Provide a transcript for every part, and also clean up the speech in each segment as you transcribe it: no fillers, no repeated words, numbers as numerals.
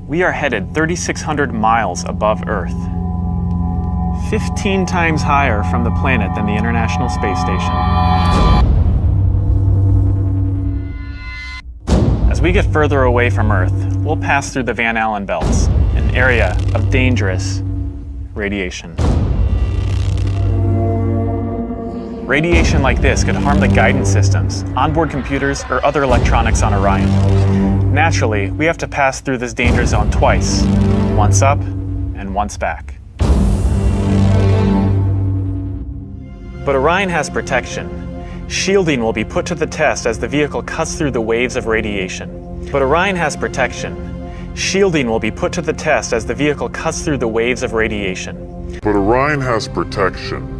We are headed 3,600 miles above Earth, 15 times higher from the planet than the International Space Station. As we get further away from Earth, we'll pass through the Van Allen belts, an area of dangerous radiation. Radiation like this could harm the guidance systems, onboard computers, or other electronics on Orion. Naturally, we have to pass through this danger zone twice, once up and once back. But Orion has protection. Shielding will be put to the test as the vehicle cuts through the waves of radiation. But Orion has protection. Shielding will be put to the test as the vehicle cuts through the waves of radiation. But Orion has protection.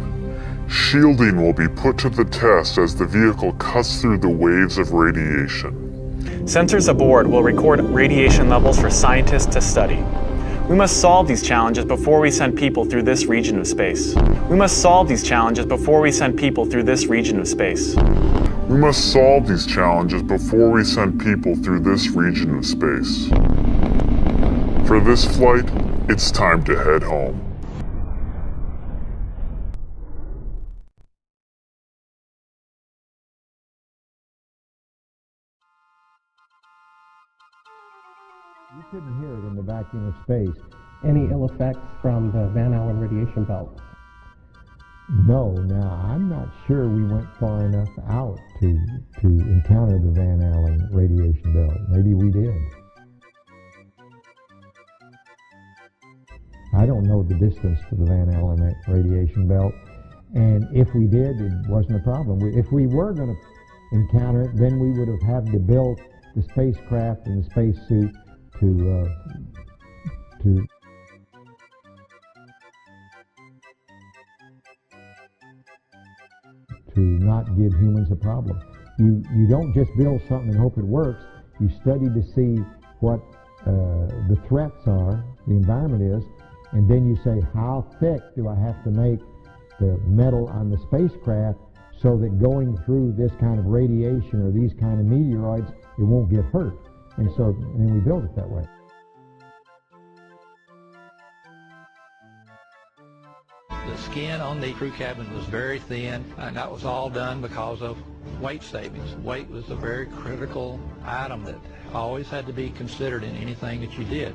Shielding will be put to the test as the vehicle cuts through the waves of radiation. Sensors aboard will record radiation levels for scientists to study. We must solve these challenges before we send people through this region of space. We must solve these challenges before we send people through this region of space. We must solve these challenges before we send people through this region of space. For this flight, it's time to head home. You couldn't hear it in the vacuum of space. Any ill effects from the Van Allen radiation belt? No, now I'm not sure we went far enough out to encounter the Van Allen radiation belt. Maybe we did. I don't know the distance to the Van Allen radiation belt, and if we did, it wasn't a problem. If we were going to encounter it, then we would have had to build the spacecraft and the spacesuit to not give humans a problem. You don't just build something and hope it works. You study to see what the threats are, the environment is, and then you say, how thick do I have to make the metal on the spacecraft so that going through this kind of radiation or these kind of meteoroids, it won't get hurt. And then we build it that way. The skin on the crew cabin was very thin, and that was all done because of weight savings. Weight was a very critical item that always had to be considered in anything that you did.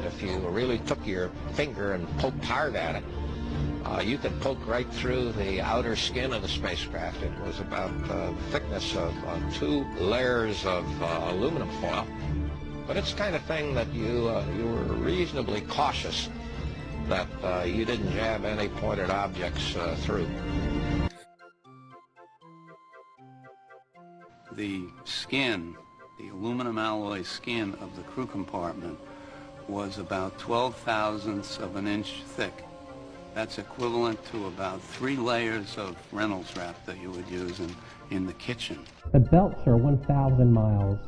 If you really took your finger and poked hard at it, you could poke right through the outer skin of the spacecraft. It was about the thickness of 2 layers of aluminum foil. But it's the kind of thing that you were reasonably cautious that you didn't jab any pointed objects through. The skin, the aluminum alloy skin of the crew compartment was about 12 thousandths of an inch thick. That's equivalent to about 3 layers of Reynolds wrap that you would use in the kitchen. The belts are 1,000 miles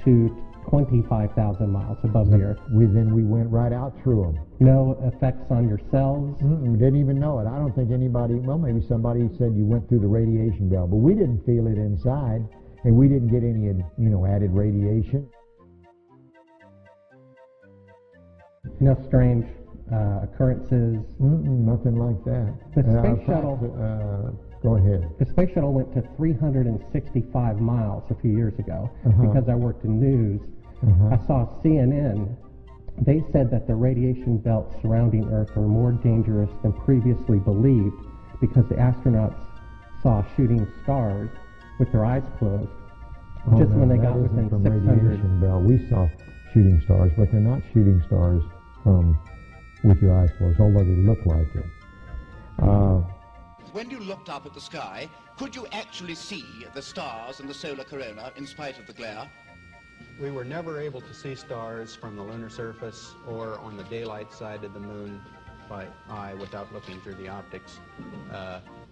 to 25,000 miles above the Earth. Then we went right out through them. No effects on your cells? We didn't even know it. I don't think anybody, well, maybe somebody said you went through the radiation belt, but we didn't feel it inside, and we didn't get any, added radiation. No strange occurrences? Nothing like that. The space shuttle... Go ahead. The space shuttle went to 365 miles a few years ago because I worked in news. I saw CNN. They said that the radiation belts surrounding Earth are more dangerous than previously believed because the astronauts saw shooting stars with their eyes closed just when they got within 600. Radiation belt. We saw shooting stars, but they're not shooting stars from with your eyes closed, although they look like it. When you looked up at the sky, could you actually see the stars and the solar corona in spite of the glare? We were never able to see stars from the lunar surface or on the daylight side of the moon by eye without looking through the optics.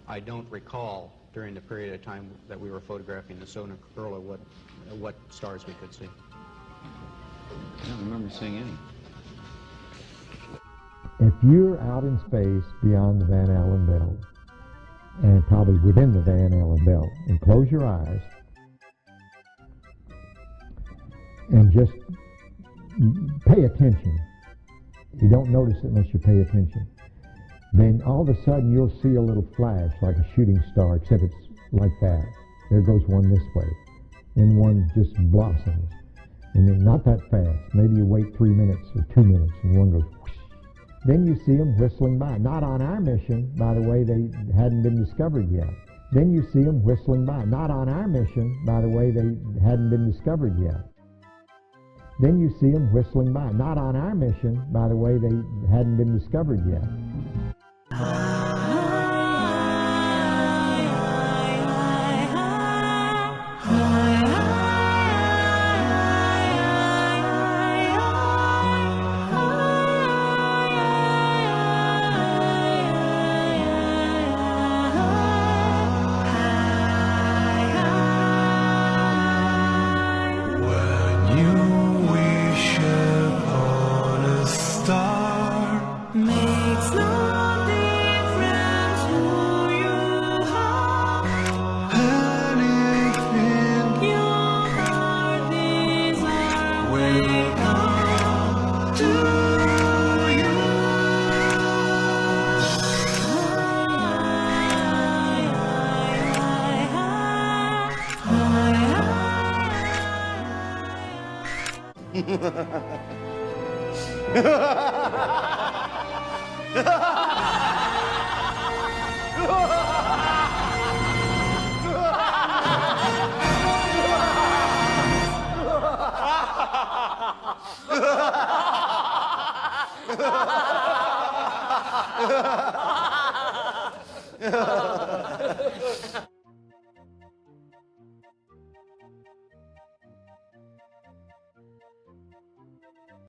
I don't recall during the period of time that we were photographing the solar corona what stars we could see. I don't remember seeing any. If you're out in space beyond the Van Allen belt, and probably within the Van Allen belt, and close your eyes and just pay attention. You don't notice it unless you pay attention. Then all of a sudden you'll see a little flash like a shooting star, except it's like that. There goes one this way. Then one just blossoms. And then not that fast. Maybe you wait 3 minutes or 2 minutes and one goes whoosh. Then you see them whistling by. Not on our mission, by the way, they hadn't been discovered yet. Then you see them whistling by. Not on our mission, by the way, they hadn't been discovered yet. Then you see them whistling by. Not on our mission, by the way, they hadn't been discovered yet. Ha ha ha ha!